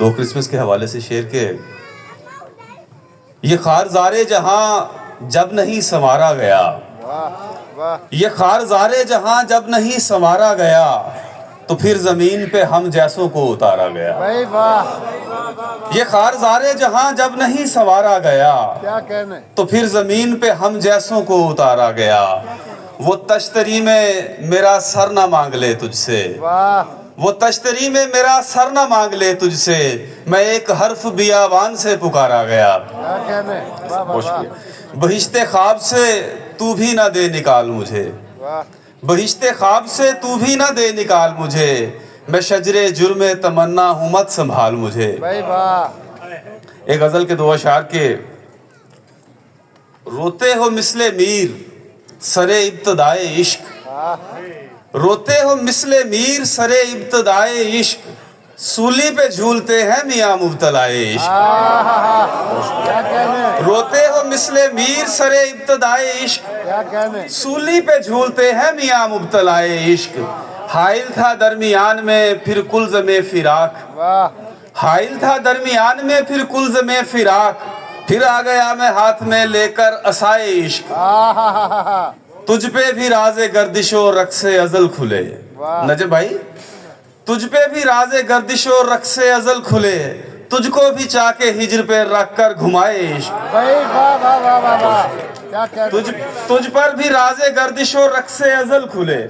دو Christmas کے حوالے سے شعر کے یہ خارزار جہاں جب نہیں سنوارا گیا، یہ خارزار جہاں جب نہیں سنوارا گیا تو پھر زمین پہ ہم جیسوں کو اتارا گیا۔ یہ خارزار جہاں جب نہیں سنوارا گیا تو پھر زمین پہ ہم جیسوں کو اتارا گیا۔ وہ تشتری میں میرا سر نہ مانگ لے تجھ سے، وہ تشتری میں میرا سر نہ مانگ لے تجھ سے، میں ایک حرف بیابان سے پکارا گیا۔ بہشت خواب سے تو بھی نہ دے نکال مجھے، بہشت خواب سے تو بھی نہ دے نکال مجھے، میں شجر جرم تمنا ہوں مت سنبھال مجھے۔ ایک غزل کے دو اشعار کے روتے ہو مثل میر سر ابتدائے عشق، روتے ہو مثل میر سر ابتدائے عشق، سولی پہ جھولتے ہیں میاں مبتلائے عشق۔ روتے ہو مثل میر سر ابتدائے عشق، سولی پہ جھولتے ہیں میاں مبتلائے عشق۔ حائل تھا درمیان میں پھر کلزم فراق، حائل تھا درمیان میں پھر کلزم فراق، پھر آ گیا میں ہاتھ میں لے کر عصائے عشق۔ تجھ پہ بھی راز گردش و رقص ازل کھلے، نجم بھائی تجھ پہ بھی راز گردش و رقص ازل کھلے، تجھ کو بھی چاہ کے ہجر پہ رکھ کر گھمائے عشق۔ تجھ پر بھی راز گردش و رقص ازل کھلے،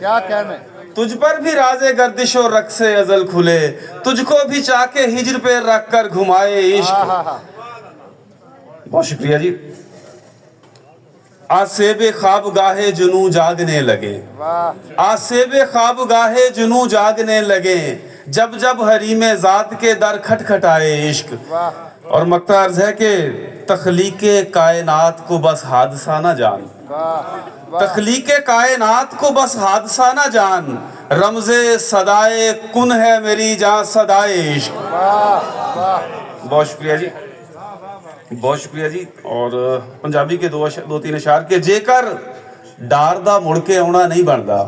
تجھ پر بھی راز گردش و رقص ازل کھلے، تجھ کو بھی چاہ کے ہجر پہ رکھ کر گھمائے عشق۔ بہت شکریہ جی۔ آسیب خواب گاہے جنوں جاگنے لگے، آسیب خواب گاہے جنوں جاگنے لگے، جب جب حریم ذات کے در کھٹکھٹائے عشق۔ اور مقطع عرض ہے کہ تخلیق کائنات کو بس حادثہ نہ جان، تخلیق کائنات کو بس حادثہ نہ جان، رمز صدائے کن ہے میری جان صدائے عشق۔ بہت شکریہ جی، بہت شکریہ جی۔ اور پنجابی کے دو تین اشعار کے جے کر ڈار دا مڑ کے آنا نہیں بندا،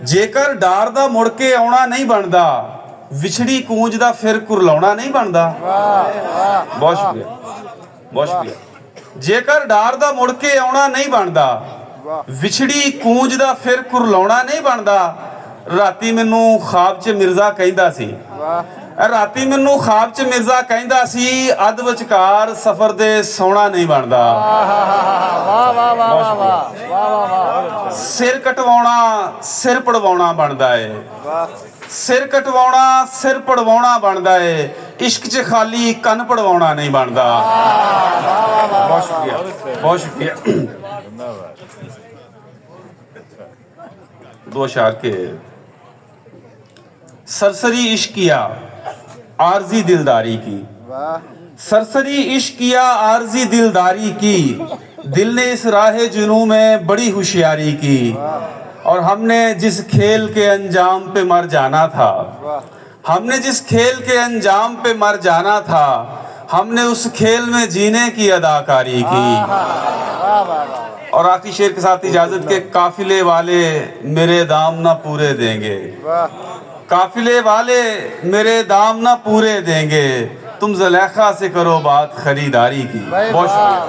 جے کر ڈار دا مڑ کے آنا نہیں بندا، وچھڑی کونج دا پھر کرلاونا نہیں بندا۔ بہت شکریہ، بہت شکریہ۔ جے کر ڈار دا مڑ کے آنا نہیں بندا، وچھڑی کونج دا پھر کرلاونا نہیں بندا، راتی مینوں خواب چ مرزا کہندا سی، راتی مینوں خواب چ مرزا کہندا سی، اد وچکار سفر دے سونا نہیں بندا۔ سر کٹوانا سر پڑوانا بندا ہے، سر کٹوانا سر پڑوانا بندا ہے، عشق چ خالی کن پڑوانا نہیں بندا۔ بہت شکریہ، بہت شکریہ۔ دو اشعار کے سرسری عشق کیا عارضی دلداری کی، سرسری عشق کیا عارضی دلداری کی، دل نے اس راہ جنوں میں بڑی ہوشیاری کی، اور ہم نے جس کھیل کے انجام پہ مر جانا تھا، ہم نے جس کھیل کے انجام پہ مر جانا تھا، ہم نے اس کھیل میں جینے کی اداکاری کی۔ اور آخری شعر کے ساتھ اجازت کے قافلے والے میرے دام نہ پورے دیں گے، قافلے والے میرے دام نہ پورے دیں گے، تم زلیخا سے کرو بات خریداری کی۔ بہت شکریہ۔